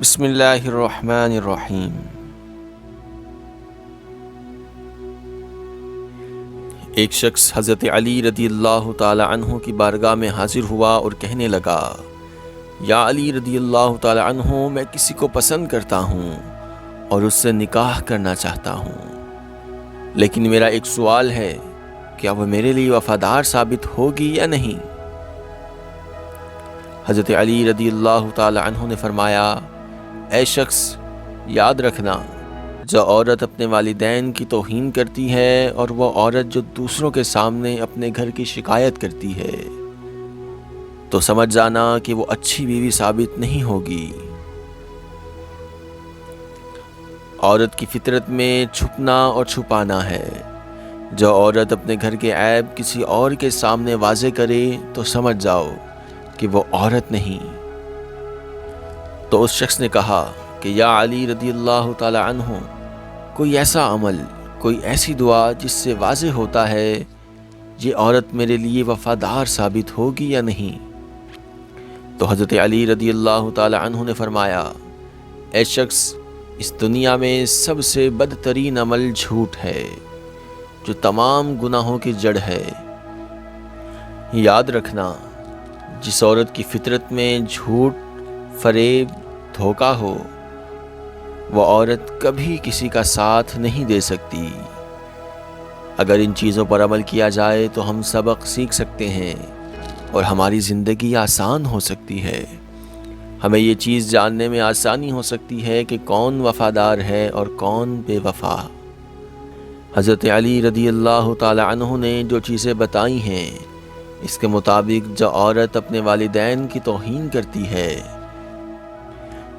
بسم اللہ الرحمن الرحیم۔ ایک شخص حضرت علی رضی اللہ تعالی عنہ کی بارگاہ میں حاضر ہوا اور کہنے لگا، یا علی رضی اللہ تعالی عنہ، میں کسی کو پسند کرتا ہوں اور اس سے نکاح کرنا چاہتا ہوں، لیکن میرا ایک سوال ہے، کیا وہ میرے لیے وفادار ثابت ہوگی یا نہیں؟ حضرت علی رضی اللہ تعالی عنہ نے فرمایا، اے شخص، یاد رکھنا، جو عورت اپنے والدین کی توہین کرتی ہے اور وہ عورت جو دوسروں کے سامنے اپنے گھر کی شکایت کرتی ہے، تو سمجھ جانا کہ وہ اچھی بیوی ثابت نہیں ہوگی۔ عورت کی فطرت میں چھپنا اور چھپانا ہے۔ جو عورت اپنے گھر کے عیب کسی اور کے سامنے واضح کرے تو سمجھ جاؤ کہ وہ عورت نہیں۔ تو اس شخص نے کہا کہ یا علی رضی اللہ تعالی عنہ، کوئی ایسا عمل، کوئی ایسی دعا جس سے واضح ہوتا ہے یہ عورت میرے لیے وفادار ثابت ہوگی یا نہیں؟ تو حضرت علی رضی اللہ تعالی عنہ نے فرمایا، اے شخص، اس دنیا میں سب سے بدترین عمل جھوٹ ہے، جو تمام گناہوں کی جڑ ہے۔ یاد رکھنا، جس عورت کی فطرت میں جھوٹ، فریب، دھوکہ ہو، وہ عورت کبھی کسی کا ساتھ نہیں دے سکتی۔ اگر ان چیزوں پر عمل کیا جائے تو ہم سبق سیکھ سکتے ہیں اور ہماری زندگی آسان ہو سکتی ہے۔ ہمیں یہ چیز جاننے میں آسانی ہو سکتی ہے کہ کون وفادار ہے اور کون بے وفا۔ حضرت علی رضی اللہ تعالی عنہ نے جو چیزیں بتائی ہیں، اس کے مطابق جو عورت اپنے والدین کی توہین کرتی ہے،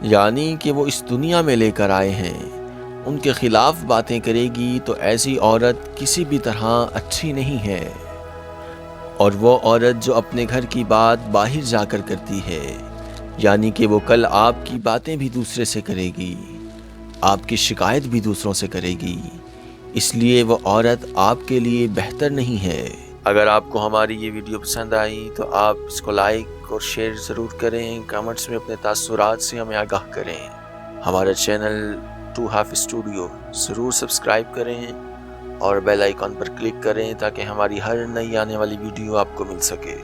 یعنی کہ وہ اس دنیا میں لے کر آئے ہیں، ان کے خلاف باتیں کرے گی، تو ایسی عورت کسی بھی طرح اچھی نہیں ہے۔ اور وہ عورت جو اپنے گھر کی بات باہر جا کر کرتی ہے، یعنی کہ وہ کل آپ کی باتیں بھی دوسرے سے کرے گی، آپ کی شکایت بھی دوسروں سے کرے گی، اس لیے وہ عورت آپ کے لیے بہتر نہیں ہے۔ اگر آپ کو ہماری یہ ویڈیو پسند آئی تو آپ اس کو لائک اور شیئر ضرور کریں، کمنٹس میں اپنے تاثرات سے ہمیں آگاہ کریں۔ ہمارا چینل ٹو ہاف اسٹوڈیو ضرور سبسکرائب کریں اور بیل آئیکن پر کلک کریں تاکہ ہماری ہر نئی آنے والی ویڈیو آپ کو مل سکے۔